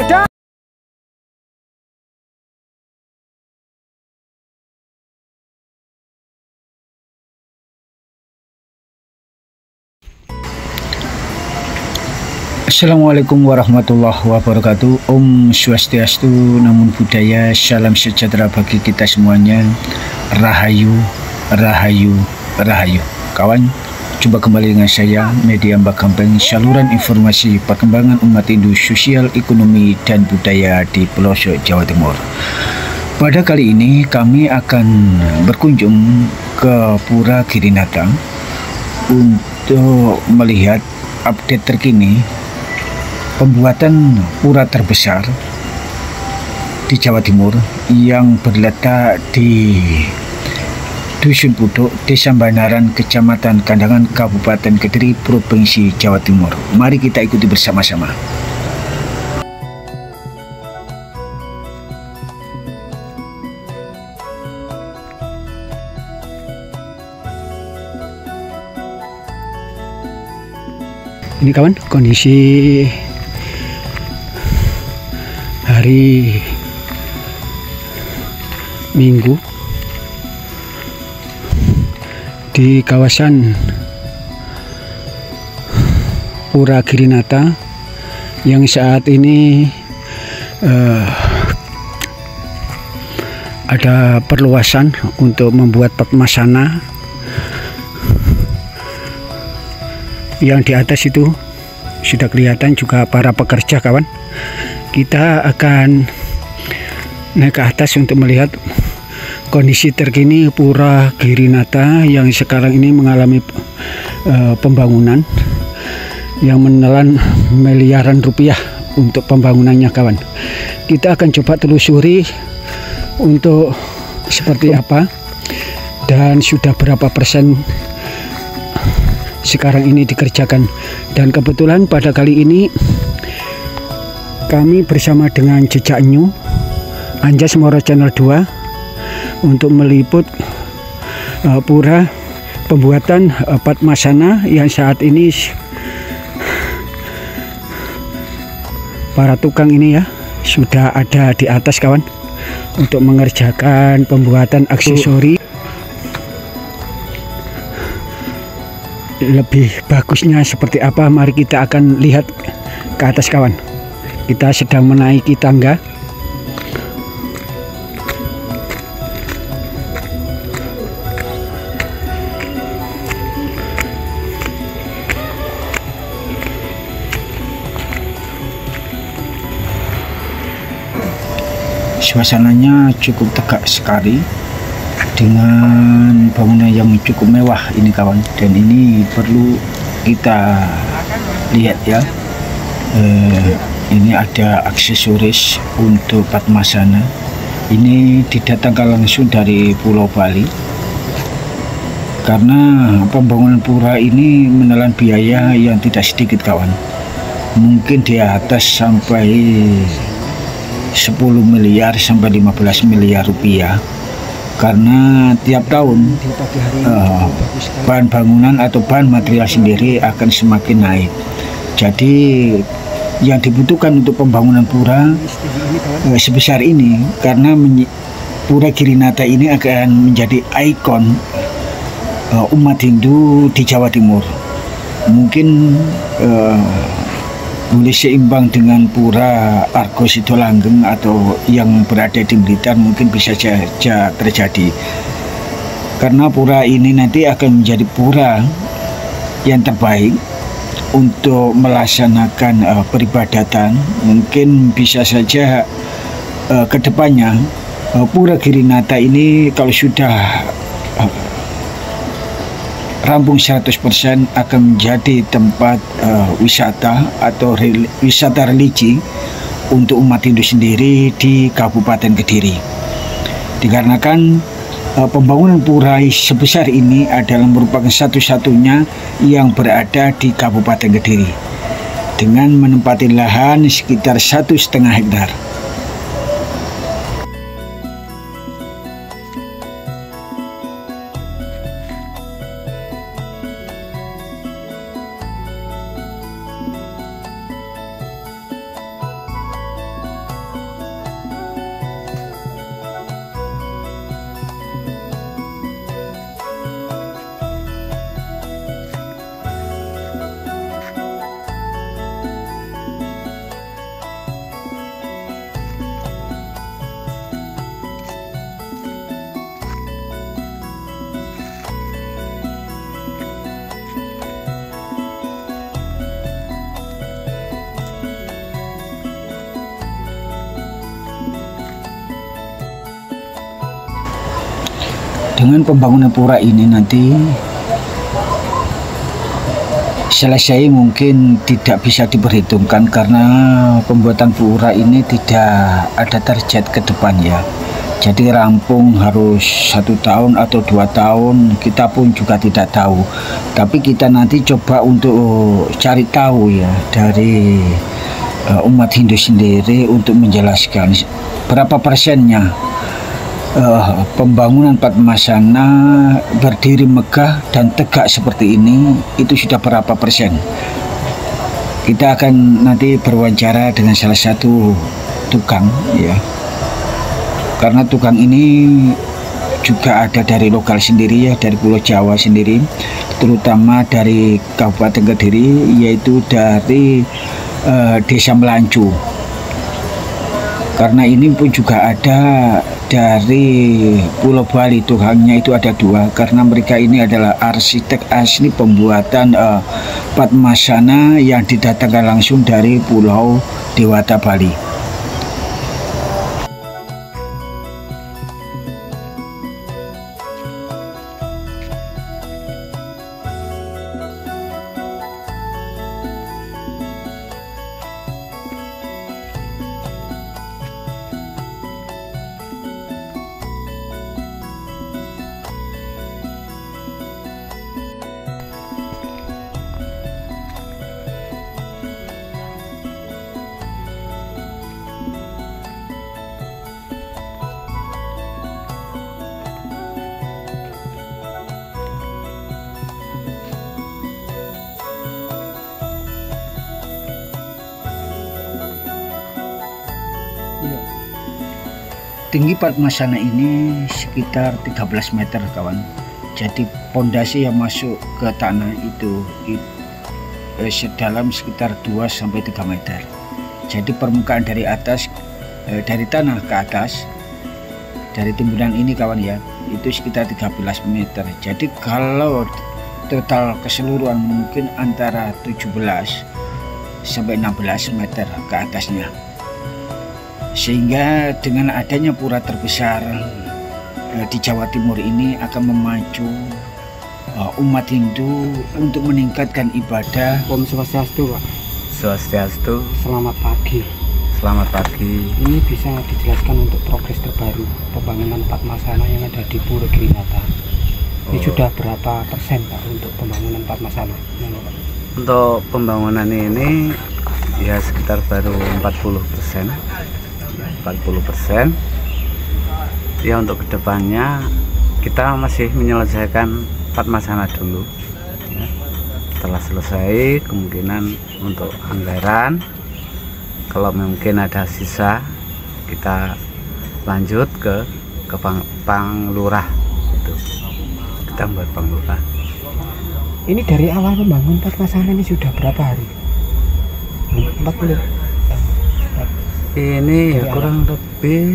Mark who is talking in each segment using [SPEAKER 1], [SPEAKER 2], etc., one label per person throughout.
[SPEAKER 1] Dadah.
[SPEAKER 2] Assalamualaikum warahmatullahi wabarakatuh. Om Swastiastu, Namo Buddhaya, salam sejahtera bagi kita semuanya. Rahayu, Rahayu, Rahayu. Kawan, jumpa kembali dengan saya, Media Mbak Gampeng, saluran informasi perkembangan umat Hindu, sosial, ekonomi, dan budaya di pelosok Jawa Timur. Pada kali ini kami akan berkunjung ke Pura Girinata untuk melihat update terkini pembuatan pura terbesar di Jawa Timur yang berletak di Dusun Puduk, Desa Banaran, Kecamatan Kandangan, Kabupaten Kediri, Provinsi Jawa Timur. Mari kita ikuti bersama-sama.
[SPEAKER 1] Ini kawan, kondisi hari Minggu di kawasan Pura Girinata yang saat ini ada perluasan untuk membuat Padmasana. Yang di atas itu sudah kelihatan juga para pekerja, kawan. Kita akan naik ke atas untuk melihat kondisi terkini Pura Girinata yang sekarang ini mengalami pembangunan yang menelan miliaran rupiah untuk pembangunannya, kawan. Kita akan coba telusuri untuk seperti apa dan sudah berapa persen sekarang ini dikerjakan. Dan kebetulan pada kali ini kami bersama dengan Jejak New Anjas Moro Channel 2 untuk meliput pura pembuatan Padmasana yang saat ini para tukang ini ya sudah ada di atas, kawan, untuk mengerjakan pembuatan aksesori. Lebih bagusnya seperti apa, mari kita akan lihat ke atas, kawan. Kita sedang menaiki tangga.
[SPEAKER 2] Suasananya cukup tegak sekali dengan bangunan yang cukup mewah ini, kawan. Dan ini perlu kita lihat ya, ini ada aksesoris untuk Padmasana. Ini didatangkan langsung dari Pulau Bali karena pembangunan pura ini menelan biaya yang tidak sedikit, kawan. Mungkin di atas sampai 10 miliar sampai 15 miliar rupiah, karena tiap tahun bahan bangunan atau bahan material sendiri akan semakin naik. Jadi yang dibutuhkan untuk pembangunan pura sebesar ini, karena Pura Girinata ini akan menjadi ikon umat Hindu di Jawa Timur. Mungkin boleh seimbang dengan Pura Argo Sidolanggeng atau yang berada di Blitar, mungkin bisa saja terjadi. Karena pura ini nanti akan menjadi pura yang terbaik untuk melaksanakan peribadatan. Mungkin bisa saja kedepannya Pura Girinata ini kalau sudah rampung 100% akan menjadi tempat wisata atau wisata religi untuk umat Hindu sendiri di Kabupaten Kediri. Dikarenakan pembangunan pura sebesar ini adalah merupakan satu-satunya yang berada di Kabupaten Kediri dengan menempati lahan sekitar 1,5 hektar. Dengan pembangunan pura ini nanti selesai mungkin tidak bisa diperhitungkan karena pembuatan pura ini tidak ada target ke depan ya. Jadi rampung harus 1 tahun atau 2 tahun, kita pun juga tidak tahu. Tapi kita nanti coba untuk cari tahu ya dari umat Hindu sendiri untuk menjelaskan berapa persennya pembangunan Padmasana berdiri megah dan tegak seperti ini itu sudah berapa persen. Kita akan nanti berwawancara dengan salah satu tukang ya, karena tukang ini juga ada dari lokal sendiri ya, dari Pulau Jawa sendiri, terutama dari Kabupaten Kediri, yaitu dari Desa Melancu. Karena ini pun juga ada dari Pulau Bali, tukangnya itu ada 2, karena mereka ini adalah arsitek asli pembuatan Padmasana yang didatangkan langsung dari Pulau Dewata Bali. Tinggi Padmasana ini sekitar 13 meter kawan. Jadi pondasi yang masuk ke tanah itu sedalam sekitar 2-3 meter. Jadi permukaan dari atas, dari tanah ke atas, dari timbunan ini kawan ya, itu sekitar 13 meter. Jadi kalau total keseluruhan mungkin antara 17 sampai 16 meter ke atasnya. Sehingga dengan adanya pura terbesar di Jawa Timur ini akan memacu umat Hindu untuk meningkatkan ibadah.
[SPEAKER 1] Om Swastiastu, Pak.
[SPEAKER 3] Swastiastu.
[SPEAKER 1] Selamat pagi.
[SPEAKER 3] Selamat pagi.
[SPEAKER 1] Ini bisa dijelaskan untuk progres terbaru pembangunan Padmasana yang ada di Pura Girinata. Ini sudah berapa persen Pak untuk pembangunan Padmasana?
[SPEAKER 3] Untuk pembangunan ini ya sekitar baru 40%. 40%. Ya untuk kedepannya kita masih menyelesaikan Padmasana dulu ya. Setelah selesai kemungkinan untuk anggaran kalau mungkin ada sisa kita lanjut ke Panglurah itu, kita buat Panglurah.
[SPEAKER 1] Ini dari awal membangun Padmasana ini sudah berapa hari? 40.
[SPEAKER 3] Ini ya kurang lebih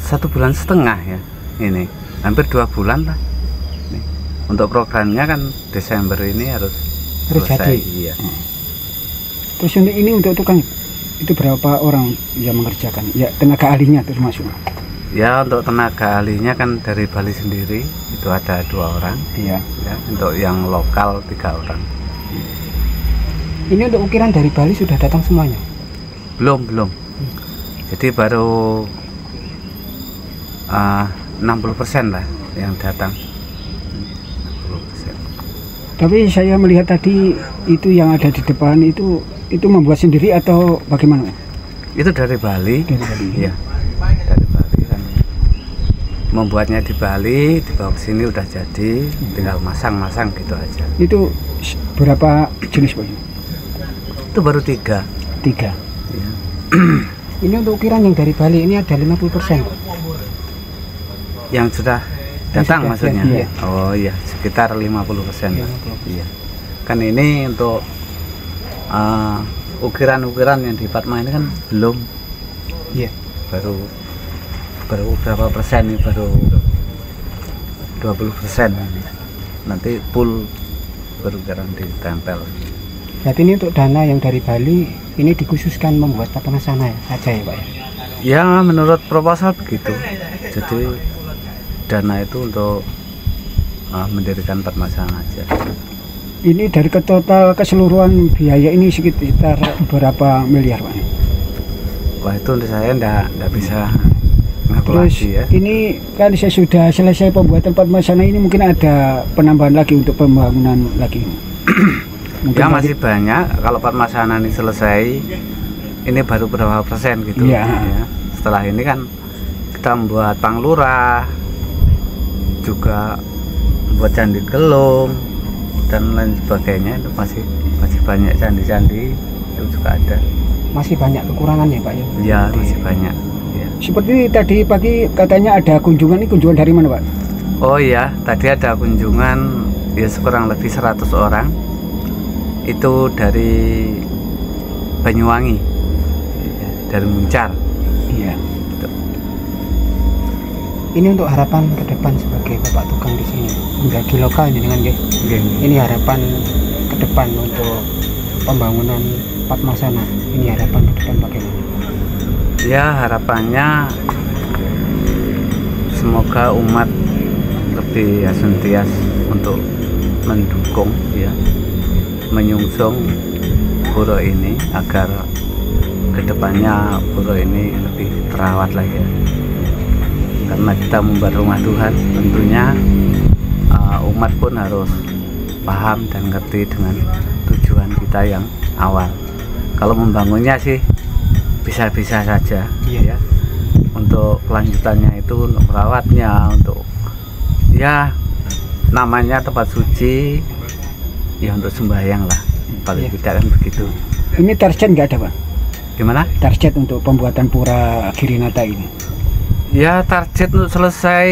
[SPEAKER 3] 1,5 bulan ya, ini hampir 2 bulan lah. Nih, untuk programnya kan Desember ini harus selesai.
[SPEAKER 1] Jadi.
[SPEAKER 3] Iya.
[SPEAKER 1] Terus ini untuk tukang itu berapa orang yang mengerjakan? Ya tenaga ahlinya termasuk.
[SPEAKER 3] Ya untuk tenaga ahlinya kan dari Bali sendiri itu ada 2 orang.
[SPEAKER 1] Iya.
[SPEAKER 3] Ya, untuk yang lokal 3 orang.
[SPEAKER 1] Ini untuk ukiran dari Bali sudah datang semuanya?
[SPEAKER 3] Belum. Jadi baru 60% lah yang datang. 60%.
[SPEAKER 1] Tapi saya melihat tadi itu yang ada di depan itu membuat sendiri atau bagaimana?
[SPEAKER 3] Itu dari Bali.
[SPEAKER 1] Dari Bali.
[SPEAKER 3] Iya. Dari Bali kan. Membuatnya di Bali, dibawa ke sini udah jadi, tinggal masang-masang gitu aja.
[SPEAKER 1] Itu berapa jenis Pak?
[SPEAKER 3] Itu baru 3.
[SPEAKER 1] 3.
[SPEAKER 3] Ya.
[SPEAKER 1] Ini untuk ukiran yang dari Bali ini ada 50%.
[SPEAKER 3] Yang sudah datang
[SPEAKER 1] sudah,
[SPEAKER 3] maksudnya?
[SPEAKER 1] iya.
[SPEAKER 3] Oh iya, sekitar 50%. Iya. Kan ini untuk ukiran-ukiran yang di Padma ini kan belum.
[SPEAKER 1] Iya.
[SPEAKER 3] Baru berapa persen nih? Baru 20%. Nanti full berukiran ditempel.
[SPEAKER 1] Berarti ini untuk dana yang dari Bali ini dikhususkan membuat Padmasana saja ya Pak ya?
[SPEAKER 3] Ya menurut proposal begitu. Jadi dana itu untuk mendirikan Padmasana aja.
[SPEAKER 1] Ini dari total keseluruhan biaya ini sekitar berapa miliar, Pak?
[SPEAKER 3] Wah, itu untuk saya enggak bisa
[SPEAKER 1] Terus
[SPEAKER 3] ngakulasi ya.
[SPEAKER 1] ini kan saya sudah selesai pembuatan Padmasana ini, mungkin ada penambahan lagi untuk pembangunan lagi.
[SPEAKER 3] Ya masih banyak. Kalau Padmasana ini selesai, ini baru berapa persen gitu
[SPEAKER 1] ya.
[SPEAKER 3] Setelah ini kan kita membuat Panglurah, juga membuat Candi Gelung dan lain sebagainya. Itu masih banyak candi-candi itu juga ada.
[SPEAKER 1] Masih banyak kekurangannya, Pak ya?
[SPEAKER 3] Ya masih banyak ya.
[SPEAKER 1] Seperti tadi pagi katanya ada kunjungan, ini kunjungan dari mana, Pak?
[SPEAKER 3] Oh iya, tadi ada kunjungan ya kurang lebih 100 orang. Itu dari Banyuwangi, dari Muncar.
[SPEAKER 1] Iya. Ini untuk harapan ke depan sebagai Bapak tukang di sini, menjadi lokal dengan ini harapan ke depan untuk pembangunan Padmasana. Ini harapan ke depan bagaimana?
[SPEAKER 3] Ya harapannya semoga umat lebih asuntias untuk mendukung ya, menyungsung pura ini agar kedepannya pura ini lebih terawat lagi ya. Karena kita membuat rumah Tuhan, tentunya umat pun harus paham dan ngerti dengan tujuan kita yang awal. Kalau membangunnya sih bisa-bisa saja ya. Untuk kelanjutannya itu, untuk merawatnya, untuk ya namanya tempat suci ya, untuk sembahyang lah paling tidak kan begitu.
[SPEAKER 1] Ini target nggak ada, Pak?
[SPEAKER 3] Gimana?
[SPEAKER 1] Target untuk pembuatan pura Girinata ini?
[SPEAKER 3] Ya target untuk selesai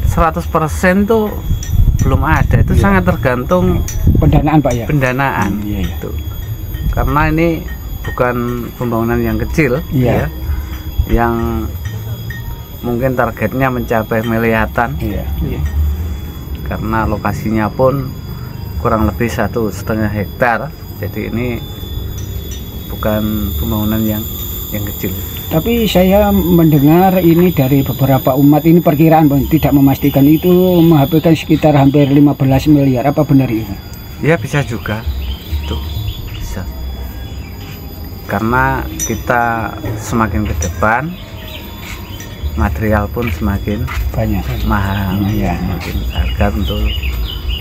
[SPEAKER 3] 100% tuh belum ada. Itu sangat tergantung
[SPEAKER 1] pendanaan, Pak ya?
[SPEAKER 3] Pendanaan itu. Karena ini bukan pembangunan yang kecil ya, yang mungkin targetnya mencapai miliaran. Karena lokasinya pun kurang lebih 1,5 hektar. Jadi ini bukan pembangunan yang kecil.
[SPEAKER 1] Tapi saya mendengar ini dari beberapa umat, ini perkiraan tidak memastikan, itu menghabiskan sekitar hampir 15 miliar. Apa benar ini?
[SPEAKER 3] Ya bisa juga, tuh bisa. Karena kita semakin ke depan, material pun semakin
[SPEAKER 1] banyak,
[SPEAKER 3] mahal, semakin harga untuk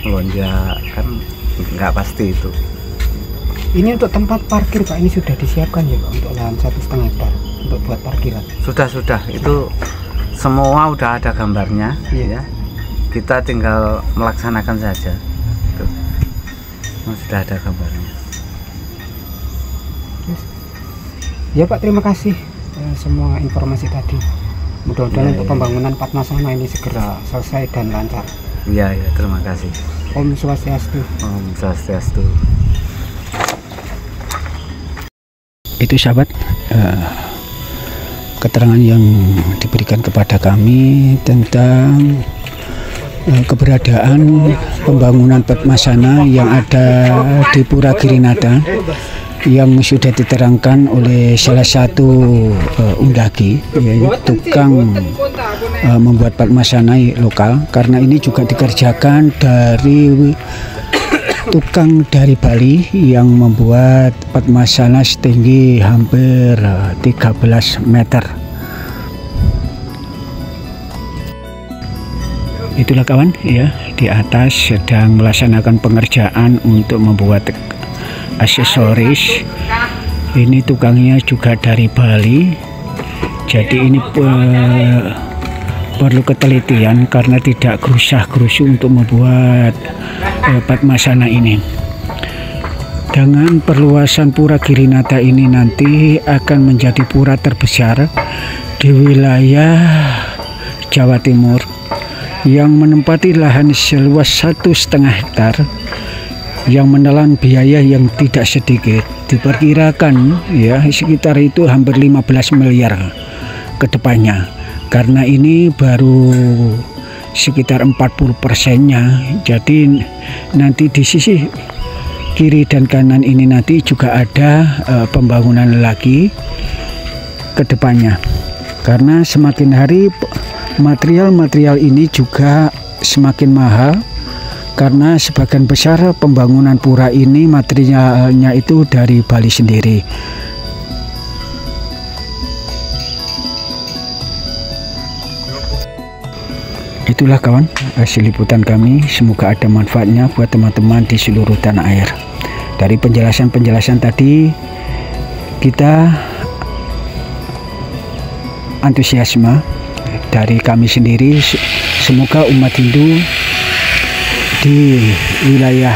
[SPEAKER 3] melonjak kan nggak pasti itu.
[SPEAKER 1] Ini untuk tempat parkir, Pak, ini sudah disiapkan ya, Pak, untuk lahan 1,5 hektar untuk buat parkiran? Sudah,
[SPEAKER 3] itu semua udah ada gambarnya ya. Kita tinggal melaksanakan saja. Tuh. Sudah ada gambarnya.
[SPEAKER 1] Ya Pak, terima kasih semua informasi tadi. Mudah-mudahan untuk pembangunan Padmasana ini segera selesai dan lancar.
[SPEAKER 3] Iya, terima kasih.
[SPEAKER 1] Om Swastiastu.
[SPEAKER 3] Om Swastiastu.
[SPEAKER 1] Itu sahabat, keterangan yang diberikan kepada kami tentang keberadaan pembangunan Padmasana yang ada di Pura Girinata, yang sudah diterangkan oleh salah satu undagi, yaitu tukang membuat Padmasana lokal. Karena ini juga dikerjakan dari tukang dari Bali yang membuat Padmasana setinggi hampir 13 meter. Itulah kawan ya, di atas sedang melaksanakan pengerjaan untuk membuat aksesoris. Ini tukangnya juga dari Bali, jadi ini perlu ketelitian karena tidak gerusah-gerusu untuk membuat Padmasana ini. Dengan perluasan Pura Girinata ini nanti akan menjadi pura terbesar di wilayah Jawa Timur yang menempati lahan seluas 1,5 hektar, yang menelan biaya yang tidak sedikit. Diperkirakan ya sekitar itu hampir 15 miliar ke depannya, karena ini baru sekitar 40%-nya. Jadi nanti di sisi kiri dan kanan ini nanti juga ada pembangunan lagi ke depannya, karena semakin hari Material-material ini juga semakin mahal karena sebagian besar pembangunan pura ini materialnya itu dari Bali sendiri. Itulah kawan hasil liputan kami, semoga ada manfaatnya buat teman-teman di seluruh tanah air. Dari penjelasan-penjelasan tadi kita antusiasme dari kami sendiri, semoga umat Hindu di wilayah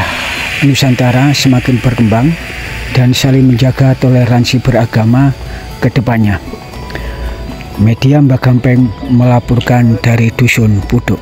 [SPEAKER 1] Nusantara semakin berkembang dan saling menjaga toleransi beragama ke depannya. Media Mbah Gampeng melaporkan dari Dusun Puduk.